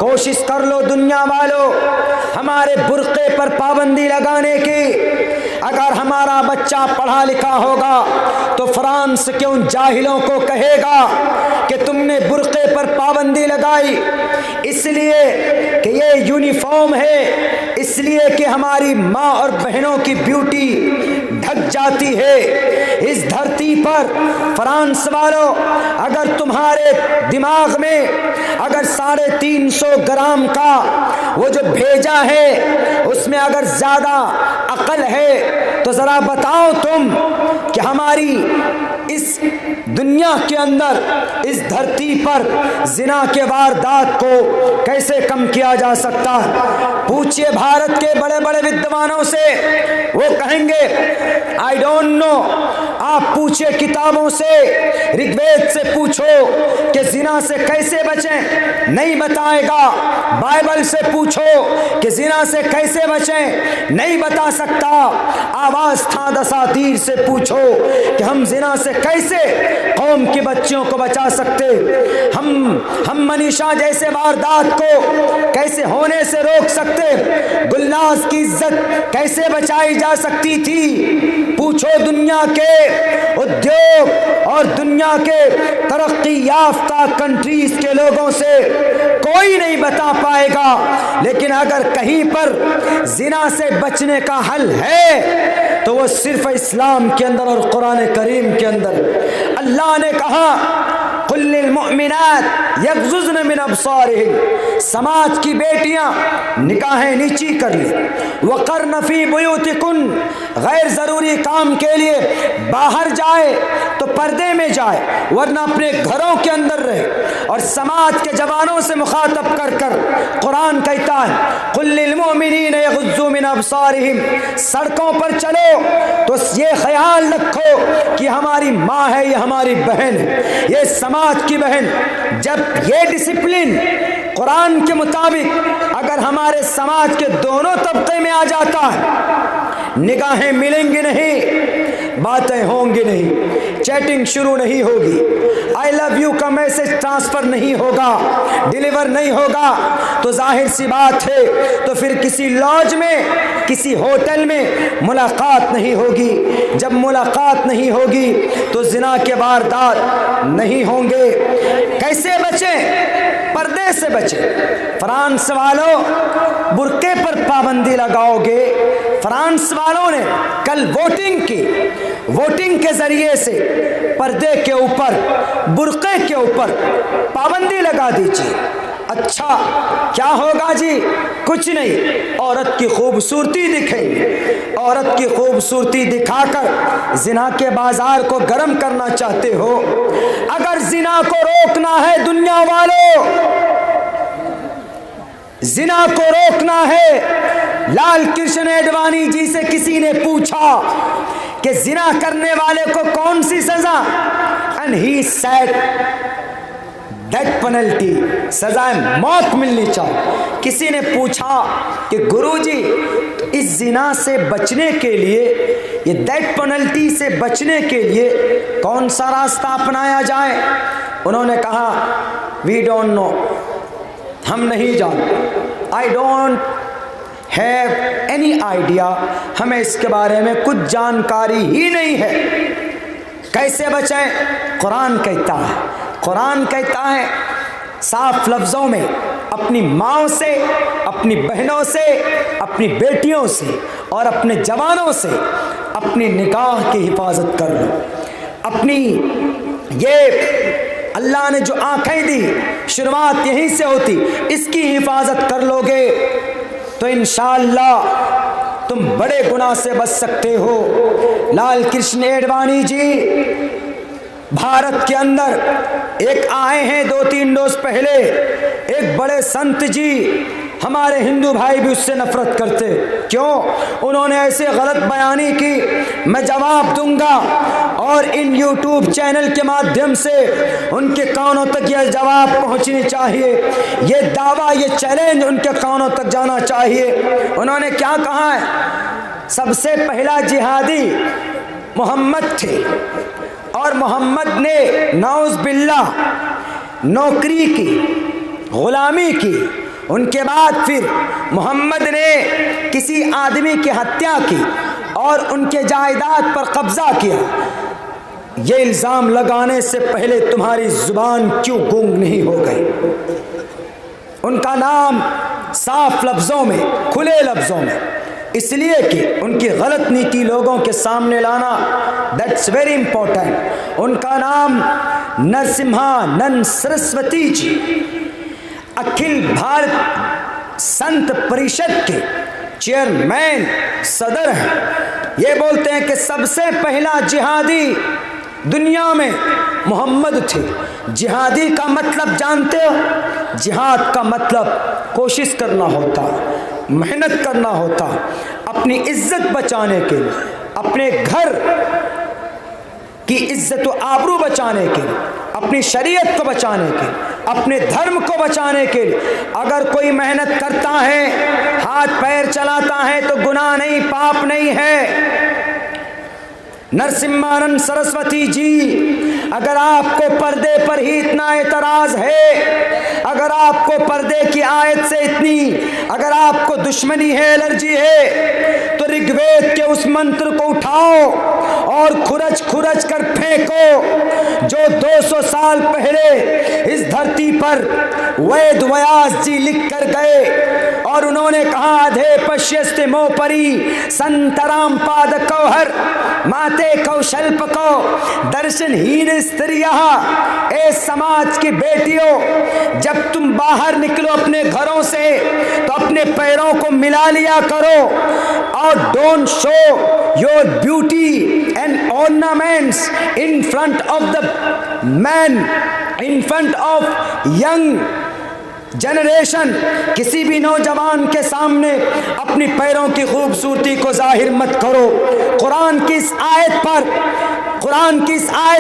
कोशिश कर लो दुनिया वालों हमारे बुर्के पर पाबंदी लगाने की। अगर हमारा बच्चा पढ़ा लिखा होगा तो फ्रांस के उन जाहिलों को कहेगा कि तुमने बुर्के पर पाबंदी लगाई इसलिए कि ये यूनिफॉर्म है, इसलिए कि हमारी माँ और बहनों की ब्यूटी ढक जाती है। इस धरती पर फ्रांस वालों, अगर तुम्हारे दिमाग में अगर 350 ग्राम का वो जो भेजा है उसमें अगर ज्यादा अकल है तो जरा बताओ तुम कि हमारी इस दुनिया के अंदर इस धरती पर जिना के वारदात को कैसे कम किया जा सकता है। पूछिए भारत के बड़े बड़े विद्वानों से, वो कहेंगे आई डोंट नो। आप पूछिए किताबों से, ऋग्वेद से पूछो कि जिना से कैसे बचें, नहीं बताएगा। बाइबल से पूछो कि जिना से कैसे बचें, नहीं बता सकता। आवाज था दसातीर से पूछो कि हम जिना से कैसे कौम के बच्चियों को बचा सकते, हम मनीषा जैसे वारदात को कैसे होने से रोक सकते, गुलनाज की इज्जत कैसे बचाई जा सकती थी। पूछो दुनिया के उद्योग और दुनिया के तरक्की याफ्ता कंट्रीज के लोगों से, कोई नहीं बता पाएगा। लेकिन अगर कहीं पर जिना से बचने का हल है तो वो सिर्फ इस्लाम के अंदर और कुरान करीम के अंदर। अल्लाह ने कहा कुल्लिल मुअमिनात यग़ज़ुज़्न मिन अब्सारिहिन, समाज की बेटियां निकाहें नीची कर ले, वक़र्न फ़ी बुयूतिकुन, गैर ज़रूरी काम के लिए बाहर जाए तो पर्दे में जाए वरना अपने घरों के अंदर रहे। और समाज के जवानों से मुखातब कर कर कुरान कहता है कुल्लिल मुअमिनीन यग़ुज़्ज़ू मिन अब्सारिहिम, सड़कों पर चलो तो ये ख्याल रखो कि हमारी माँ है, ये हमारी बहन है, ये समाज की बहन। जब ये डिसिप्लिन कुरान के मुताबिक अगर हमारे समाज के दोनों तबके में आ जाता है, निगाहें मिलेंगी नहीं, बातें होंगी नहीं, चैटिंग शुरू नहीं होगी, आई लव यू का मैसेज ट्रांसफर नहीं होगा, डिलीवर नहीं होगा, तो जाहिर सी बात है तो फिर किसी लॉज में, किसी होटल में मुलाकात नहीं होगी। जब मुलाकात नहीं होगी तो जिना के वारदात नहीं होंगे। कैसे बचें? पर्दे से बचें। फ्रांस वालों बुर्के पर पाबंदी लगाओगे। फ्रांस वालों ने कल वोटिंग की, वोटिंग के जरिए से पर्दे के ऊपर, बुर्के के ऊपर पाबंदी लगा दीजिए। अच्छा क्या होगा जी? कुछ नहीं, औरत की खूबसूरती दिखेगी। औरत की खूबसूरती दिखाकर जिना के बाजार को गर्म करना चाहते हो। अगर जिना को रोकना है दुनिया वालों, जिना को रोकना है, लाल कृष्ण एडवाणी जी से किसी ने पूछा कि जिना करने वाले को कौन सी सजा, and he said death penalty, सजाए मौत मिलनी चाहिए। किसी ने पूछा कि गुरुजी तो इस जिना से बचने के लिए, ये डेथ पेनल्टी से बचने के लिए कौन सा रास्ता अपनाया जाए? उन्होंने कहा वी डोंट नो, हम नहीं जानते, I don't have any idea, हमें इसके बारे में कुछ जानकारी ही नहीं है। कैसे बचें? कुरान कहता है, कुरान कहता है साफ लफ्ज़ों में, अपनी माँओं से, अपनी बहनों से, अपनी बेटियों से और अपने जवानों से अपनी निगाह की हिफाजत कर लो। अपनी ये अल्लाह ने जो आँखें दी, शुरुआत यहीं से होती, इसकी हिफाजत कर लोगे तो इंशाअल्लाह तुम बड़े गुनाह से बच सकते हो। लाल कृष्ण एडवाणी जी भारत के अंदर एक आए हैं 2-3 रोज पहले, एक बड़े संत जी, हमारे हिंदू भाई भी उससे नफरत करते। क्यों? उन्होंने ऐसे गलत बयानी की, मैं जवाब दूंगा और इन यूट्यूब चैनल के माध्यम से उनके कानों तक यह जवाब पहुंचनी चाहिए, ये दावा, ये चैलेंज उनके कानों तक जाना चाहिए। उन्होंने क्या कहा है? सबसे पहला जिहादी मोहम्मद थे और मोहम्मद ने नौज़ बिल्लाह नौकरी की, गुलामी की उनके बाद फिर मोहम्मद ने किसी आदमी की हत्या की और उनके जायदाद पर कब्जा किया, ये इल्ज़ाम लगाने से पहले तुम्हारी जुबान क्यों गूंग नहीं हो गई? उनका नाम साफ लफ्ज़ों में, खुले लफ्ज़ों में, इसलिए कि उनकी गलत नीति लोगों के सामने लाना, दैट्स वेरी इंपॉर्टेंट। उनका नाम नरसिम्हानंद सरस्वती जी अखिल भारत संत परिषद के चेयरमैन सदर हैं। ये बोलते हैं कि सबसे पहला जिहादी दुनिया में मोहम्मद थे। जिहादी का मतलब जानते हो? जिहाद का मतलब कोशिश करना होता, मेहनत करना होता, अपनी इज्जत बचाने के लिए, अपने घर की इज्जत व आबरू बचाने के लिए, अपनी शरीयत को बचाने के लिए, अपने धर्म को बचाने के लिए अगर कोई मेहनत करता है, हाथ पैर चलाता है तो गुनाह नहीं, पाप नहीं है। नरसिम्हानंद सरस्वती जी, अगर आपको पर्दे पर ही इतना एतराज है, अगर आपको पर्दे की आयत से इतनी, अगर आपको दुश्मनी है, एलर्जी है, तो ऋग्वेद के उस मंत्र को उठाओ और खुरच खुरच कर फेंको जो 200 साल पहले इस धरती पर वेद व्यास जी लिख कर गए। और उन्होंने कहा, अधे पश्यस्ते मोपरी संतराम पाद कौहर माते कौशल्प को दर्शनहीन स्त्रिया। ए समाज की बेटियों, जब तुम बाहर निकलो अपने घरों से तो अपने पैरों को मिला लिया करो और don't show your beauty and ornaments in front of the man, in front of young generation. किसी भी नौजवान के सामने अपनी पैरों की खूबसूरती को जाहिर मत करो। कुरान की इस आयत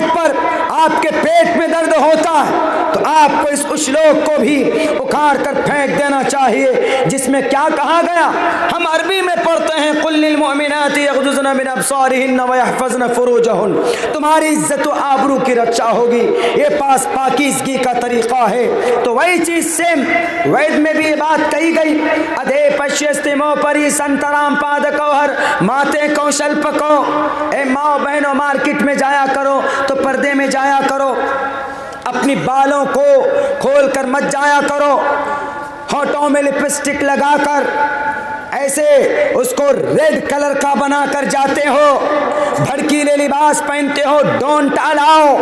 पर आपके पेट में दर्द होता है तो आपको इस श्लोक को भी उखाड़ कर फेंक देना चाहिए, जिसमें क्या कहा गया? हम अरबी में पढ़ते हैं, कुल्लिल मुमिनाति यग़ज़ुज़्न मिन अब्सारिहिन्न व यहफ़ज़्न फ़ुरूजहुन्न। तुम्हारी इज्जत व आबरू की रक्षा होगी, ये पाकीज़गी का तरीका है। तो वही चीज़ सेम वेद में भी ये बात कही गई, अधे पश्यस्ते मोपरी संतराम पाद कौहर माते कौशल्प को। ए माओ बहनों, मार्केट में जाया करो तो पर्दे में जाया करो, अपनी बालों को खोल कर मत जाया करो, होठों में लिपस्टिक लगाकर ऐसे उसको रेड कलर का बनाकर जाते हो, भड़कीले लिबास पहनते हो। Don't allow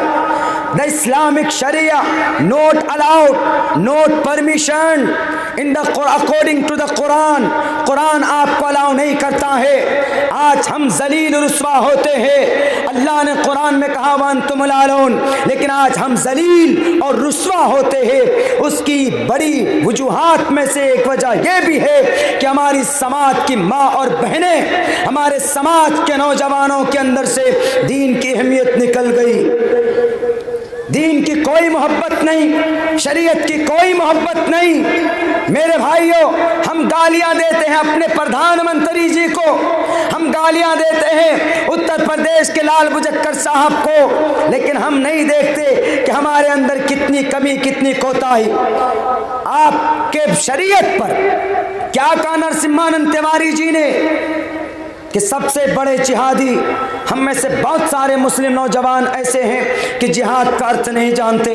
the Islamic sharia, not allowed, not permission in the according to the Quran. Quran आपको अलाउ नहीं करता है। आज हम जलील रुस्वा होते हैं। अल्लाह ने कुरान में कहा वअंतुम लालून, लेकिन आज हम जलील और रुस्वा होते हैं। उसकी बड़ी वजूहात में से एक वजह यह भी है कि हमारी समाज की माँ और बहनें, हमारे समाज के नौजवानों के अंदर से दीन की अहमियत निकल गई। दीन की कोई मोहब्बत नहीं, शरीयत की कोई मोहब्बत नहीं। मेरे भाइयों, हम गालियां देते हैं अपने प्रधानमंत्री जी को, हम गालियां देते हैं उत्तर प्रदेश के लाल बुझक्कर साहब को, लेकिन हम नहीं देखते कि हमारे अंदर कितनी कमी, कितनी कोताही। आपके शरीयत पर क्या कहा नरसिम्हानंद तिवारी जी ने कि सबसे बड़े जिहादी, हम में से बहुत सारे मुस्लिम नौजवान ऐसे हैं कि जिहाद का अर्थ नहीं जानते।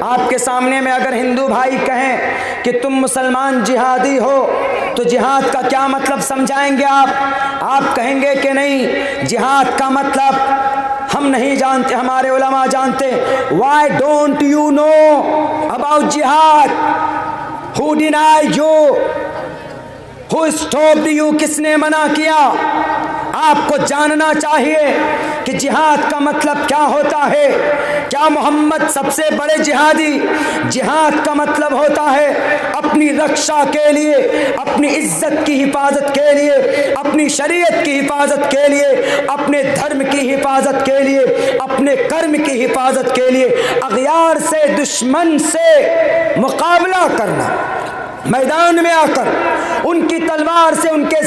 आपके सामने में अगर हिंदू भाई कहें कि तुम मुसलमान जिहादी हो तो जिहाद का क्या मतलब समझाएंगे आप कहेंगे कि नहीं, जिहाद का मतलब हम नहीं जानते, हमारे उलमा जानते। Why don't you know about jihad? Who denied you? Who stopped you? किसने मना किया? आपको जानना चाहिए कि जिहाद का मतलब क्या होता है। क्या मोहम्मद सबसे बड़े जिहादी? जिहाद का मतलब होता है अपनी रक्षा के लिए, अपनी इज्जत की हिफाजत के लिए, अपनी शरीयत की हिफाजत के लिए, अपने धर्म की हिफाजत के लिए, अपने कर्म की हिफाजत के लिए, अगयार से, दुश्मन से मुकाबला करना, मैदान में आकर उनकी तलवार से उनके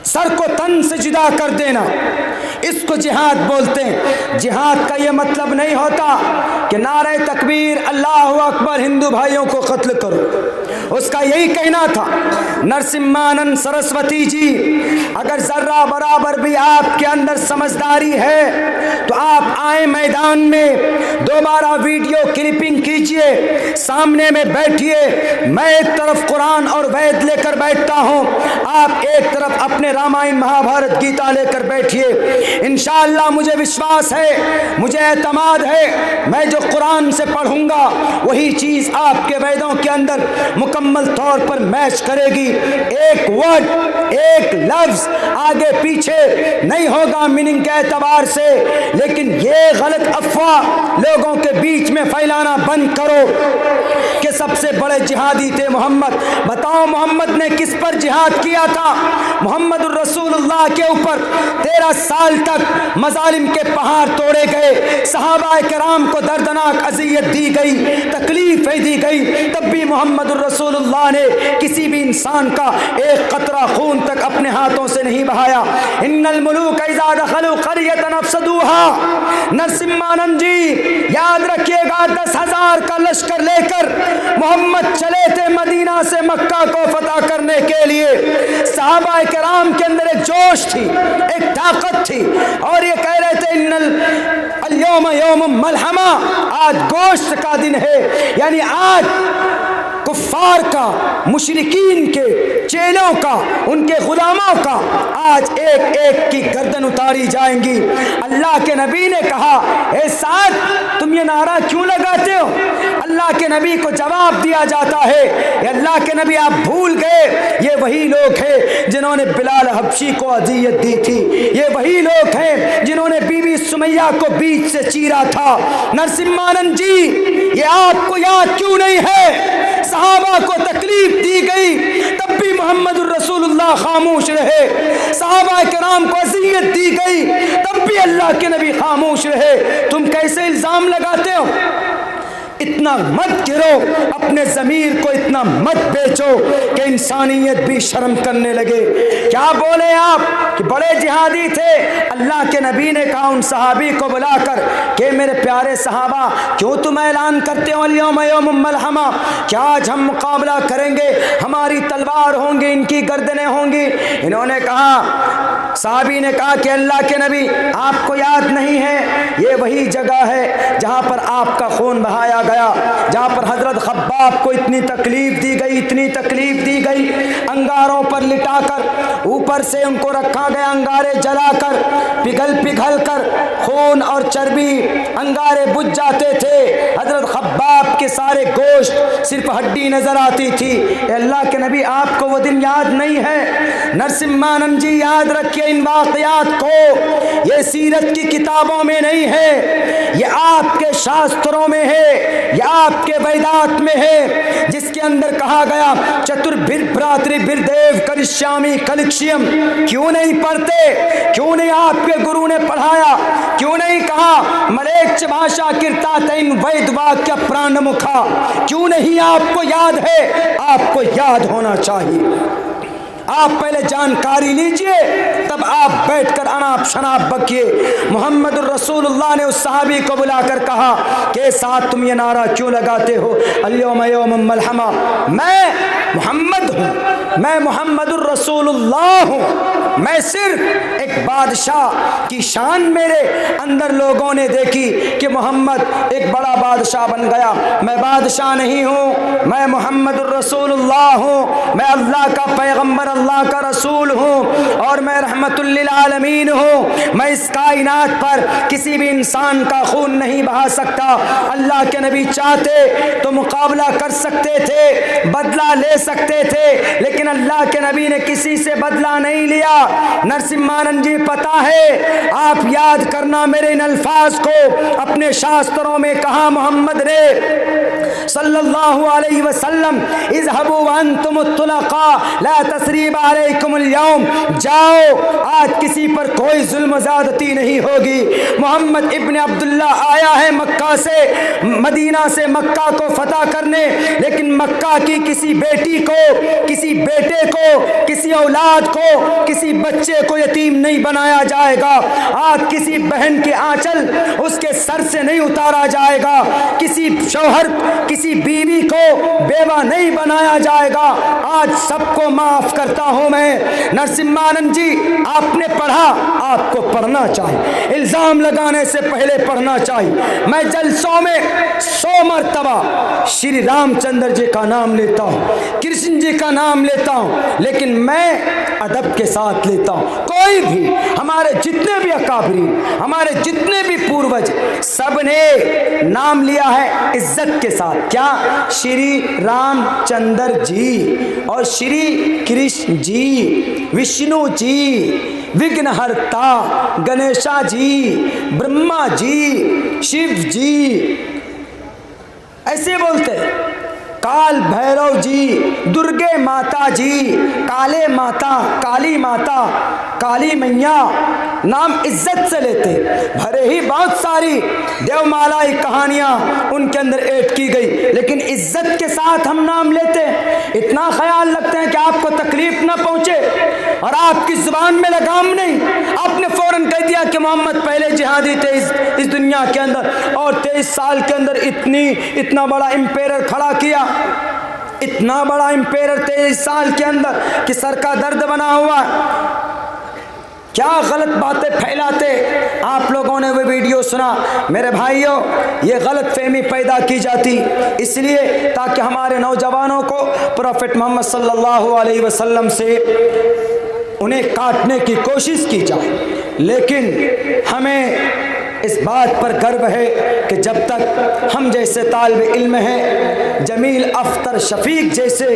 सर को तन से जुदा कर देना, इसको जिहाद बोलते हैं। जिहाद का ये मतलब नहीं होता कि नारे तकबीर, अल्लाह अकबर, हिंदू भाइयों को कत्ल करो। उसका यही कहना था, नरसिम्हानंद सरस्वती जी, अगर जर्रा बराबर भी आपके अंदर समझदारी है तो आप आए मैदान में, दोबारा वीडियो क्लिपिंग कीजिए, सामने में बैठिए, मैं एक तरफ कुरान और वेद लेकर बैठता हूं, आप एक तरफ अपने रामायण महाभारत गीता लेकर बैठिए। इंशाअल्लाह मुझे विश्वास है, मुझे एतमाद है, मैं जो कुरान से पढ़ूंगा वही चीज आपके वेदों के अंदर मुकम्मल तौर पर मैच करेगी। एक वर्ड, एक लफ्ज आगे पीछे नहीं होगा मीनिंग के एतबार से, लेकिन ये गलत अफवाह लोगों के बीच में फैलाना बंद करो कि सबसे बड़े जिहादी थे मोहम्मद। बताओ मोहम्मद ने किस पर जिहाद किया था? मोहम्मद रसूलुल्लाह के ऊपर 13 साल तक मजालिम के पहाड़ तोड़े गए, सहाबा किराम को दर्दनाक अज़ियत दी गई, तकलीफें दी गई, तब भी मोहम्मद रसूलुल्लाह ने किसी भी इंसान का एक कतरा खून तक अपने हाथों से नहीं बहाया। इन्नल मुलूक इज़ा दखलू क़रियतन अफ़सदूहा। नरसिम्हानंद जी याद रखिएगा, 10,000 का लश्कर लेकर मोहम्मद चले थे मदीना से मक्का को फतह करने के लिए। सहाबा किराम के अंदर एक जोश थी, एक ताकत थी, और ये कह रहे थे इन्नल यौम यौम मलहमा, आज गोश्त का दिन है, यानी आज कुफ्फार का, मुशरिकीन के, चेलों का, उनके गुलामों का आज एक एक की गर्दन उतारी जाएंगी। अल्लाह के नबी ने कहा, ए साद तुम ये नारा क्यों लगाते हो? अल्लाह के नबी को जवाब दिया जाता है, ये अल्लाह के नबी आप भूल गए, ये वही लोग हैं जिन्होंने बिलाल हबशी को अज़ियत दी थी, ये वही लोग हैं जिन्होंने बीबी सुमैया को बीच से चीरा था। नरसिम्हानंद जी, ये आपको याद क्यों नहीं है? सहाबा को तकलीफ दी गई तब भी मोहम्मद रसूलुल्लाह खामोश रहे, सहाबा किराम को अज़ियत दी गई तब भी अल्लाह के नबी खामोश रहे। तुम कैसे इल्जाम लगाते हो? इतना मत गिरो, अपने ज़मीर को इतना मत बेचो कि इंसानियत भी शर्म करने लगे। क्या बोले आप कि बड़े जिहादी थे? अल्लाह के नबी ने कहा उन सहाबी को बुलाकर कि मेरे प्यारे सहाबा, क्यों तुम ऐलान करते हो अल-यौम यौम मलहमा? क्या आज हम मुकाबला करेंगे? हमारी तलवार होंगी, इनकी गर्दनें होंगी। इन्होंने कहा, सहाबी ने कहा कि अल्लाह के नबी आपको याद नहीं है, ये वही जगह है जहाँ पर आपका खून बहाया गया, जहाँ पर हजरत खब्बाब को इतनी तकलीफ दी गई, इतनी तकलीफ दी गई, अंगारों पर लिटाकर ऊपर से उनको रखा गया, अंगारे जलाकर पिघल पिघल कर खून और चर्बी, अंगारे बुझ जाते थे, हजरत खब्बाब के सारे गोश्त सिर्फ हड्डी नजर आती थी। अल्लाह के नबी आपको वो दिन याद नहीं है? नरसिम्हानंद जी याद रखिए इन वाक़यात को, ये सीरत की किताबों में नहीं है, ये आपके शास्त्रों में है, ये आपके वेदात में है, जिसके अंदर कहा गया चतुर्भिर भ्रातृभिर देव करिष्यामि कलिक्ष्यम। क्यों नहीं पढ़ते? क्यों नहीं आपके गुरु ने पढ़ाया? क्यों नहीं कहा मलेच्छ भाषा कीर्ता तैन वैद वाक्य प्राण मुखा? क्यों नहीं आपको याद है? आपको याद होना चाहिए। आप पहले जानकारी लीजिए, तब आप बैठकर अनाप शनाप बकिए। मोहम्मद रसूलुल्लाह ने उस सहाबी को बुलाकर कहा कि साथ तुम ये नारा क्यों लगाते हो अल-यौम यौम मलहमा? मैं मोहम्मद हूँ, मैं मोहम्मद रसूलुल्लाह हूँ, मैं सिर्फ एक बादशाह की शान मेरे अंदर लोगों ने देखी कि मोहम्मद एक बड़ा बादशाह बन गया। मैं बादशाह नहीं हूँ, मैं मोहम्मद रसूलुल्लाह हूँ, मैं अल्लाह का पैगम्बर, अल्लाह का रसूल हूँ, और मैं रहमतुल लिल आलमीन हूँ। मैं इस कायनात पर किसी भी इंसान का खून नहीं बहा सकता। अल्लाह के नबी चाहते तो मुकाबला कर सकते थे, बदला ले सकते थे, लेकिन अल्लाह के नबी ने किसी से बदला नहीं लिया। नरसिम्हानंद जी, पता है, आप याद करना मेरे इन अल्फाज को, अपने शास्त्रों में कहा मोहम्मद ने सल्लल्लाहु अलैहि वसल्लम, इज़हबू व अंतुम तुलक़ा ला तसरीब अलैकुमुल यौम, जाओ आज किसी पर कोई जुल्म ज़्यादती नहीं होगी। मोहम्मद इब्न अब्दुल्ला आया है मक्का से, मदीना से मक्का को फतह करने, लेकिन मक्का की किसी बेटी को, किसी बेटे को, किसी औलाद को, किसी बच्चे को यतीम नहीं बनाया जाएगा। आज किसी बहन के आंचल उसके सर से नहीं उतारा जाएगा। किसी शौहर, किसी बीवी को बेवा नहीं बनाया जाएगा। आज सबको माफ करता हूं मैं। नरसिम्हानंद जी, आपने पढ़ा, आपको पढ़ना चाहिए। इल्जाम लगाने से पहले पढ़ना चाहिए। मैं जलसों में 100 मरतबा श्री रामचंद्र जी का नाम लेता हूं, कृष्ण जी का नाम लेता हूं, लेकिन मैं अदब के साथ लेता हूं। कोई भी, हमारे जितने भी अकाबरीन, हमारे जितने भी पूर्वज, सबने नाम लिया है इज्जत के साथ। क्या? श्री रामचंद्र जी और श्री कृष्ण जी, विष्णु जी, विघ्नहर्ता गणेशा जी, ब्रह्मा जी, शिव जी, ऐसे बोलते हैं। काल भैरव जी, दुर्गे माता जी, काले माता, काली माता, काली मैया, नाम इज्जत से लेते। भले ही बहुत सारी देवमालाई कहानियां उनके अंदर ऐड की गई, लेकिन इज्जत के साथ हम नाम लेते। इतना ख्याल रखते हैं कि आपको तकलीफ ना पहुंचे और आपकी जुबान में लगाम नहीं। आपने फौरन कह दिया कि मोहम्मद पहले जिहादी थे इस दुनिया के अंदर, और 23 साल के अंदर इतना बड़ा इंपेयर खड़ा किया, इतना बड़ा इंपेयर 23 साल के अंदर कि सर का दर्द बना हुआ। क्या गलत बातें फैलाते। आप लोगों ने वो वीडियो सुना। मेरे भाइयों, ये गलत फहमी पैदा की जाती इसलिए ताकि हमारे नौजवानों को प्रॉफिट मोहम्मद सल्लल्लाहु अलैहि वसल्लम से उन्हें काटने की कोशिश की जाए। लेकिन हमें इस बात पर गर्व है कि जब तक हम जैसे तालिब इल्म हैं, जमील अख्तर शफीक जैसे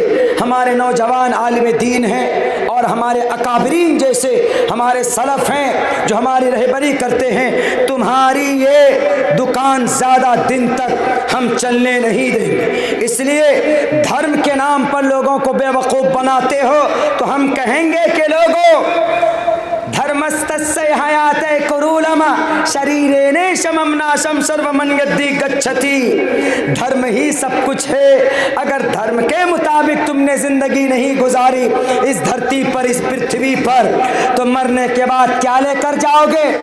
हमारे नौजवान आलिम दीन हैं, और हमारे अकाबरीन जैसे हमारे सलफ हैं जो हमारी रहबरी करते हैं, तुम्हारी ये दुकान ज़्यादा दिन तक हम चलने नहीं देंगे। इसलिए धर्म के नाम पर लोगों को बेवकूफ़ बनाते हो तो हम कहेंगे कि लोगों, धर्मस्तस्य हयाते कुरूलम शरीरेने शमम नाशम सर्वमन यद्धि गच्छति। धर्म ही सब कुछ है। अगर धर्म के मुताबिक तुमने जिंदगी नहीं गुजारी इस धरती पर, इस पृथ्वी पर, तो मरने के बाद क्या लेकर जाओगे?